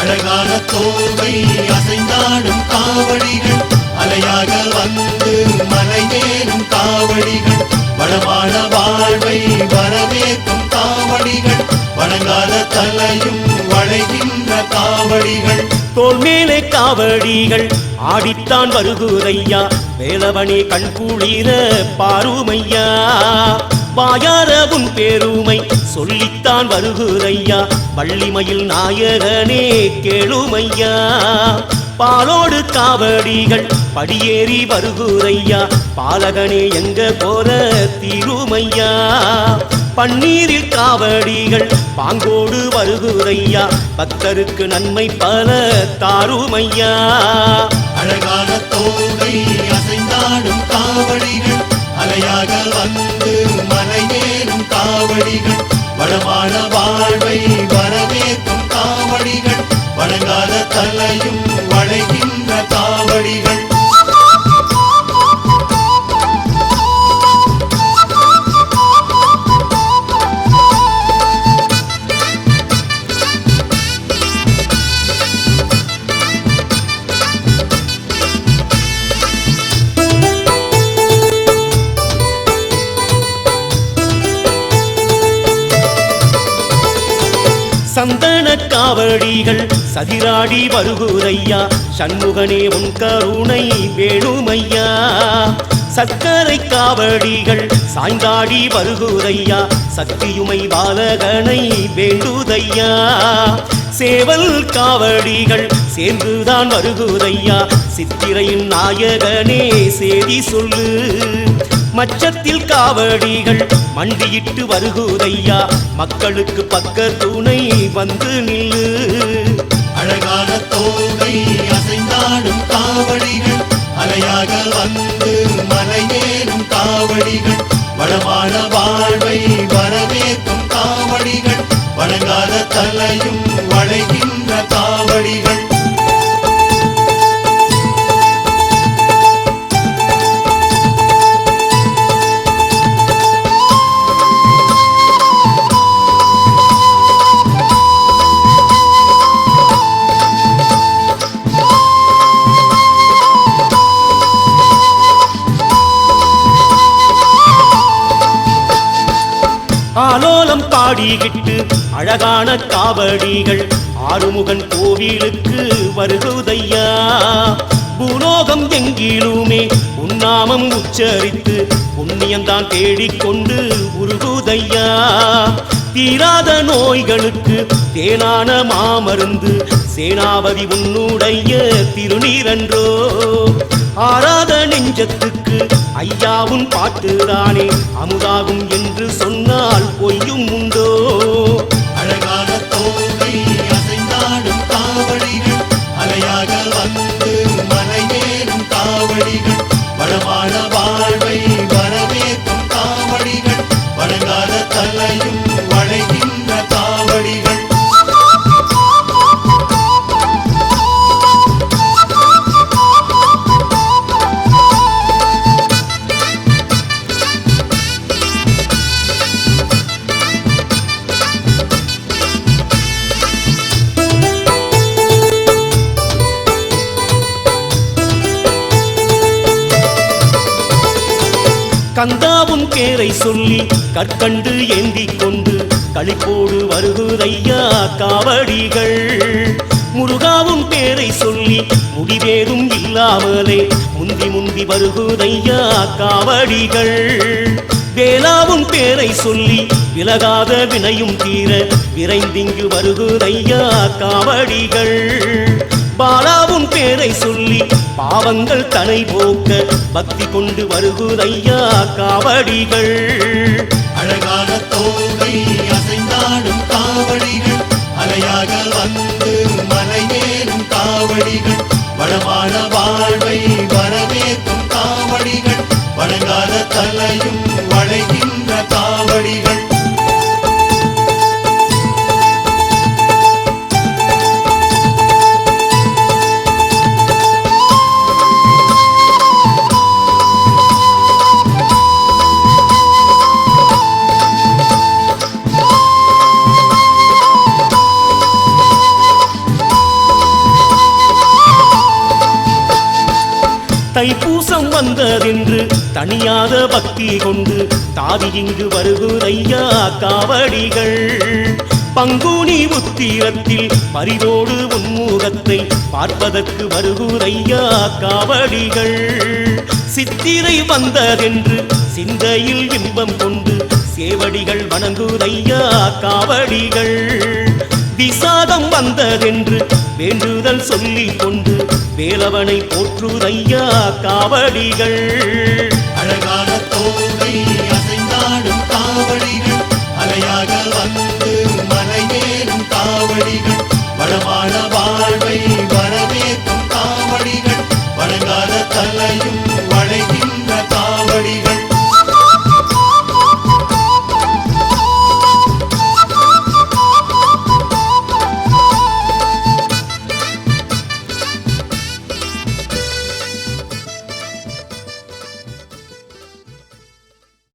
அழகான தோகை அசைந்தாடும் காவடிகள் அலையாக வந்து மலையேறும் காவடிகள் வளமான வாழ்வை வரவேற்கும் காவடிகள் வணங்காத தலையும் வளைகின்ற காவடிகள் தோல் மேலே காவடிகள் ஆடித்தான் வருகுதையா வேலவனே கண்குளிர பாருமையா வாயார உன் பேருமை சொல்லித்தான் வருகுதையா வள்ளிமயில் நாயகனே கேளுமையா பாலோடு காவடிகள் படியேறி வருகுதையா பாலகனே எங்க போற தீருமையா பன்னீரில் காவடிகள் பாங்கோடு வருகுதையா பக்தருக்கு நன்மை பல தாருமையா அழகான தோகை அசைந்தாடும் காவடிகள் அலையாக வந்து மலையேறும் காவடிகள் வளமான வாழ்வை வரவேற்கும் காவடிகள் வணங்காத தலையும் வளைகின்ற காவடிகள் சந்தன காவடிகள் சதிராடி வருகுதையா சண்முகனே உன் கருணை வேணுமையா சக்கரை காவடிகள் சாய்ந்தாடி வருகுதையா சக்தியுமை பாலகனை வேண்டுதையா சேவல் காவடிகள் சேர்ந்துதான் வருகுதையா சித்திரையின் நாயகனே சேதி சொல்லு மச்சத்தில் காவடிகள் மண்டியிட்டு வருகுதையா மக்களுக்கு பக்க துணை வந்து நில்லு அழகான தோகை அசைந்தாடும் காவடிகள் அலையாக வந்து மலையேறும் காவடிகள் வளமான வாழ்வை வரவேற்கும் காவடிகள் வணங்காத தலையும் வளைகின்ற காவடிகள் ஆலோலம் பாடிக்கிட்டு அழகான காவடிகள் ஆறுமுகன் கோவிலுக்கு வருகுதையா பூலோகம் எங்கிலுமே உன்னாமம் உச்சரித்து புண்ணியம்தான் தேடிக்கொண்டு உருகுதையா தீராத நோய்களுக்கு தேனான மாமருந்து சேனாபதி உன்னுடைய திருநீரன்றோ ஆராத நெஞ்சத்துக்கு ஐயாவும் பாட்டுதானே அமுதாகும் என்று சொன்னால் பொய்யும் உண்டோ அழகான தோகை அசைந்தாடும் காவடிகள் அலையாக வந்து மலையேறும் காவடிகள் வளமான வாழ்வை வரவேற்கும் காவடிகள் வணங்காத தலையும் வளைகின்ற காவடிகள் கந்தாவும் பேரை சொல்லி கற்கண்டு ஏந்தி கொண்டு களிப்போடு வருகுதையா காவடிகள் முருகாவும் பேரை சொல்லி முடிவேதும் இல்லாமலே முந்தி முந்தி வருகுதையா காவடிகள் வேளாவும் பேரை சொல்லி விலகாத வினையும் தீர விரைந்திங்கு வருகுதையா காவடிகள் பாலாவும் பேரை சொல்லி பாவங்கள் தனை போக்க பக்தி கொண்டு வருகுதையா காவடிகள் அழகான தோகை அசைந்தாடும் காவடிகள் அலையாக வந்து மலையேறும் காவடிகள் வளமான வாழ்வை வரவேற்கும் காவடிகள் வணங்காத தலையும் வளைகின்ற காவடிகள் தைப்பூசம் வந்ததென்று தனியாத பக்தி கொண்டு தாவி இங்கு வருகுதையா காவடிகள் பங்குனி உத்திரத்தில் பரிவோடு உன்முகத்தை பார்ப்பதற்கு வருகுதையா காவடிகள் சித்திரை வந்ததென்று சிந்தையில் இன்பம் கொண்டு சேவடிகள் வணங்குதையா காவடிகள் விசாகம் வந்ததென்று வேண்டுதல் சொல்லிக் கொண்டு வேலவனை போற்றுதையா காவடிகள் அழகான தோகை அசைந்தாடும் காவடிகள் அலையாக வந்து மலையேறும் காவடிகள் வளமான